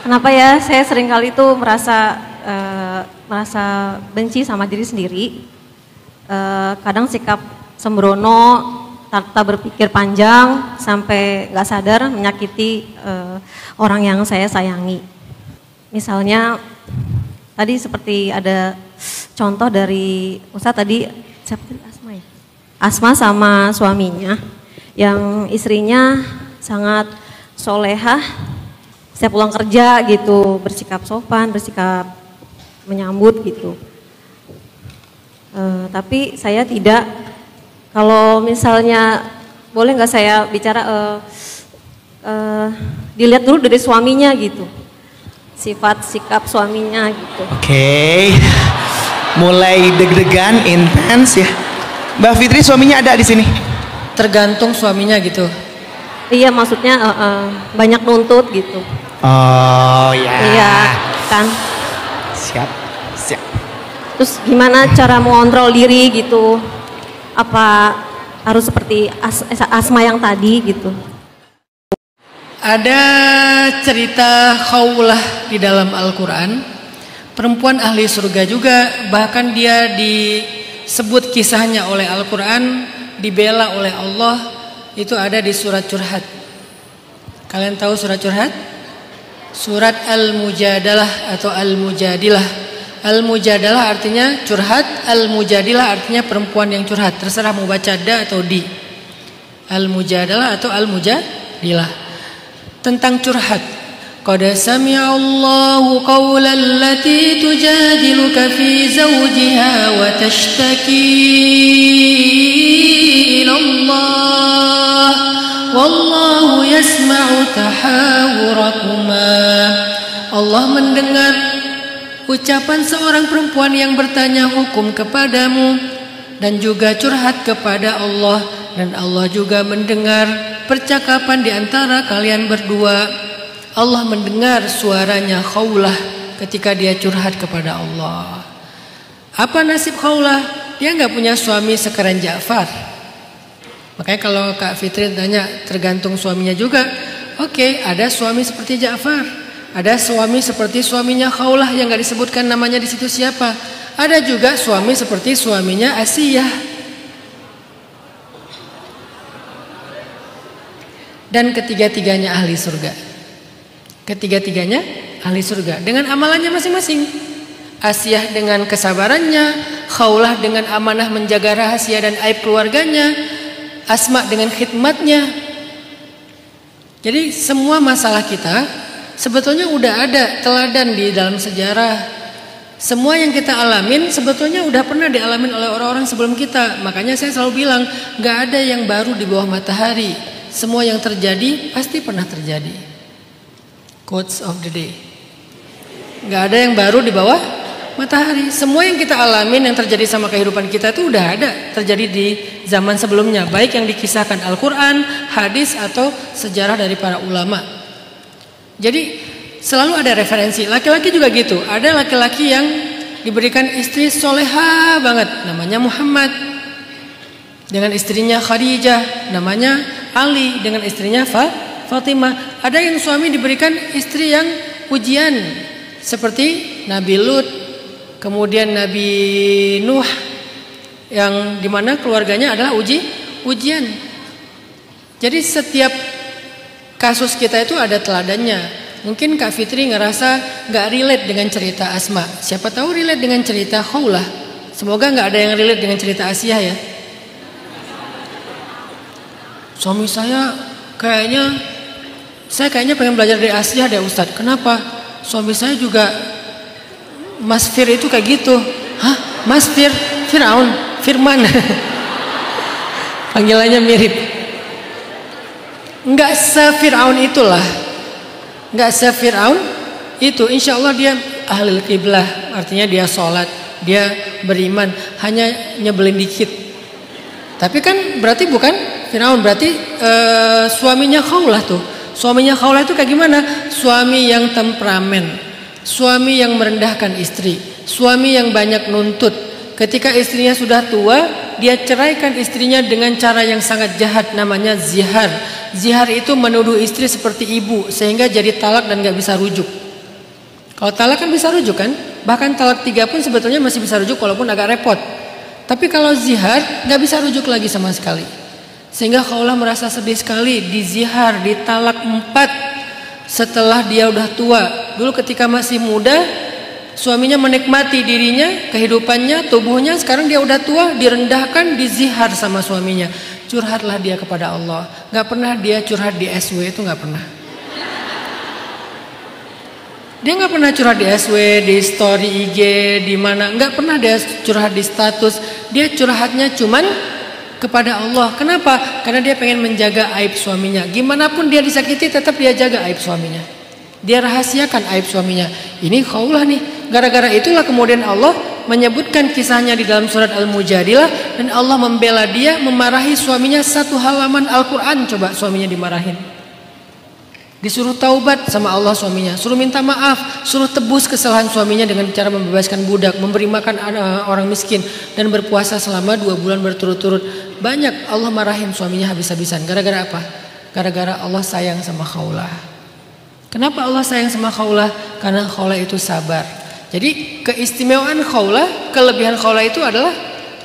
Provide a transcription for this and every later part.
Kenapa ya saya seringkali itu merasa benci sama diri sendiri. Kadang sikap sembrono, tak berpikir panjang sampai nggak sadar menyakiti orang yang saya sayangi. Misalnya tadi seperti ada contoh dari Ustadz tadi, siapa tadi, Asma ya? Asma sama suaminya yang istrinya sangat solehah, setiap pulang kerja gitu bersikap sopan, bersikap menyambut gitu. Tapi saya tidak. Kalau misalnya boleh nggak saya bicara, dilihat dulu dari suaminya gitu, sifat sikap suaminya gitu. Oke. Mulai deg-degan, intens ya. Mbak Fitri suaminya ada di sini? Tergantung suaminya gitu. Iya, maksudnya banyak nuntut gitu. Oh ya. Iya kan. Siap. Terus gimana cara mengontrol diri gitu? Apa harus seperti Asma yang tadi gitu? Ada cerita Khawlah di dalam Al-Quran. Perempuan ahli surga juga, bahkan dia disebut kisahnya oleh Al-Quran, dibela oleh Allah. Itu ada di surat Curhat. Kalian tahu surat Curhat? Surat Al-Mujadalah atau Al-Mujadilah. Al-Mujadalah artinya curhat, Al-Mujadilah artinya perempuan yang curhat. Terserah mau baca da atau di. Al-Mujadalah atau Al-Mujadilah. Tentang curhat. Qad sami'a Allahu qawla allati tujadiluka fi zawjiha wa tashtaki ila Allah wallahu yasma'u tahawurakuma. Allah mendengar ucapan seorang perempuan yang bertanya hukum kepadamu dan juga curhat kepada Allah, dan Allah juga mendengar percakapan di antara kalian berdua. Allah mendengar suaranya Khawlah ketika dia curhat kepada Allah. Apa nasib Khawlah? Dia nggak punya suami sekeren Ja'far. Makanya kalau Kak Fitri tanya tergantung suaminya juga. Oke, ada suami seperti Ja'far. Ada suami seperti suaminya Khawlah yang gak disebutkan namanya di situ siapa. Ada juga suami seperti suaminya Asiyah. Dan ketiga-tiganya ahli surga. Ketiga-tiganya ahli surga dengan amalannya masing-masing. Asiyah dengan kesabarannya, Khawlah dengan amanah menjaga rahasia dan aib keluarganya, Asma dengan khidmatnya. Jadi semua masalah kita sebetulnya udah ada teladan di dalam sejarah. Semua yang kita alamin sebetulnya udah pernah dialamin oleh orang-orang sebelum kita. Makanya saya selalu bilang, gak ada yang baru di bawah matahari. Semua yang terjadi pasti pernah terjadi. Quotes of the day. Gak ada yang baru di bawah matahari. Semua yang kita alamin yang terjadi sama kehidupan kita itu udah ada terjadi di zaman sebelumnya. Baik yang dikisahkan Al-Quran, hadis atau sejarah dari para ulama. Jadi selalu ada referensi. Laki-laki juga gitu. Ada laki-laki yang diberikan istri soleha banget, namanya Muhammad. Dengan istrinya Khadijah, namanya Ali. Dengan istrinya Fatimah. Ada yang suami diberikan istri yang ujian, seperti Nabi Lut, kemudian Nabi Nuh, yang dimana keluarganya adalah ujian. Jadi setiap kasus kita itu ada teladannya. Mungkin Kak Fitri ngerasa gak relate dengan cerita Asma. Siapa tahu relate dengan cerita Khawlah. Semoga gak ada yang relate dengan cerita Asiyah ya. Suami saya kayaknya pengen belajar dari Asiyah deh Ustadz. Kenapa? Suami saya juga Mas Fir itu kayak gitu. Hah? Mas Fir? Fir'aun? Firman? Panggilannya mirip. Enggak se-Fir'aun itulah. Enggak se-Fir'aun itu. Insya Allah dia ahli qiblah. Artinya dia sholat, dia beriman. Hanya nyebelin dikit. Tapi kan berarti bukan Fir'aun. Berarti suaminya Khawlah tuh. Suaminya Khawlah itu kayak gimana? Suami yang temperamen, suami yang merendahkan istri, suami yang banyak nuntut. Ketika istrinya sudah tua, dia ceraikan istrinya dengan cara yang sangat jahat, namanya zihar. Zihar itu menuduh istri seperti ibu sehingga jadi talak dan gak bisa rujuk. Kalau talak kan bisa rujuk kan? Bahkan talak 3 pun sebetulnya masih bisa rujuk walaupun agak repot. Tapi kalau zihar nggak bisa rujuk lagi sama sekali. Sehingga Khawlah merasa sedih sekali dizihar, ditalak 4 setelah dia udah tua. Dulu ketika masih muda, suaminya menikmati dirinya, kehidupannya, tubuhnya. Sekarang dia udah tua, direndahkan, dizihar sama suaminya. Curhatlah dia kepada Allah. Gak pernah dia curhat di SW, itu gak pernah. Dia gak pernah curhat di SW, di story IG, di mana. Gak pernah dia curhat di status. Dia curhatnya cuman kepada Allah. Kenapa? Karena dia pengen menjaga aib suaminya. Gimana pun dia disakiti, tetap dia jaga aib suaminya. Dia rahasiakan aib suaminya. Ini Khawlah nih. Gara-gara itulah kemudian Allah menyebutkan kisahnya di dalam surat Al-Mujadilah. Dan Allah membela dia, memarahi suaminya 1 halaman Al-Quran. Coba suaminya dimarahin. Disuruh taubat sama Allah suaminya. Suruh minta maaf. Suruh tebus kesalahan suaminya dengan cara membebaskan budak. Memberi makan orang miskin. Dan berpuasa selama 2 bulan berturut-turut. Banyak Allah marahin suaminya habis-habisan. Gara-gara apa? Gara-gara Allah sayang sama Khawlah. Kenapa Allah sayang sama Khawlah? Karena Khawlah itu sabar. Jadi keistimewaan Khawlah, kelebihan Khawlah itu adalah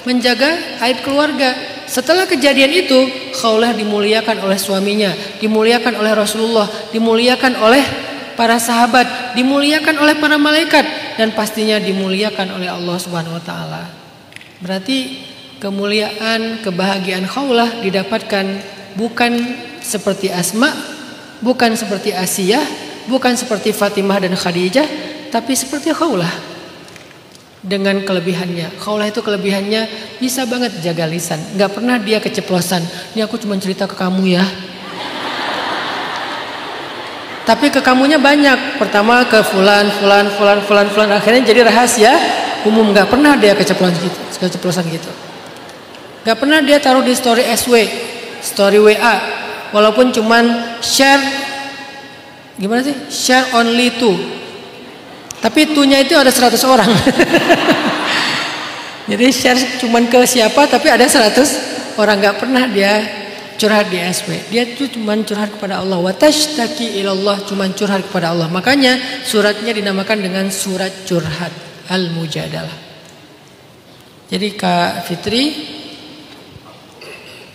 menjaga aib keluarga. Setelah kejadian itu, Khawlah dimuliakan oleh suaminya, dimuliakan oleh Rasulullah, dimuliakan oleh para sahabat, dimuliakan oleh para malaikat, dan pastinya dimuliakan oleh Allah Subhanahu wa taala. Berarti kemuliaan, kebahagiaan Khawlah didapatkan bukan seperti Asma, bukan seperti Asiyah, bukan seperti Fatimah dan Khadijah, tapi seperti Khawlah. Dengan kelebihannya. Khawlah itu kelebihannya bisa banget jaga lisan. Gak pernah dia keceplosan. Ini aku cuma cerita ke kamu ya. Tapi ke kamunya banyak. Pertama ke fulan. Akhirnya jadi rahasia umum. Gak pernah dia keceplosan gitu. Gak pernah dia taruh di story SW, story WA. Walaupun cuman share, gimana sih? Share only to. Tapi itunya itu ada 100 orang. Jadi share cuman ke siapa, tapi ada 100 orang. Gak pernah dia curhat di SW. Dia tuh cuman curhat kepada Allah. Wa tashtaki ilallah, cuman curhat kepada Allah. Makanya suratnya dinamakan dengan surat curhat Al-Mujadalah. Jadi Kak Fitri,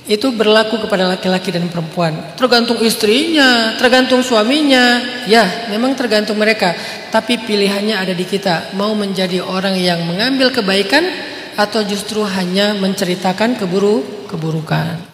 itu berlaku kepada laki-laki dan perempuan. Tergantung istrinya, tergantung suaminya. Ya, memang tergantung mereka. Tapi pilihannya ada di kita. Mau menjadi orang yang mengambil kebaikan atau justru hanya menceritakan keburukan.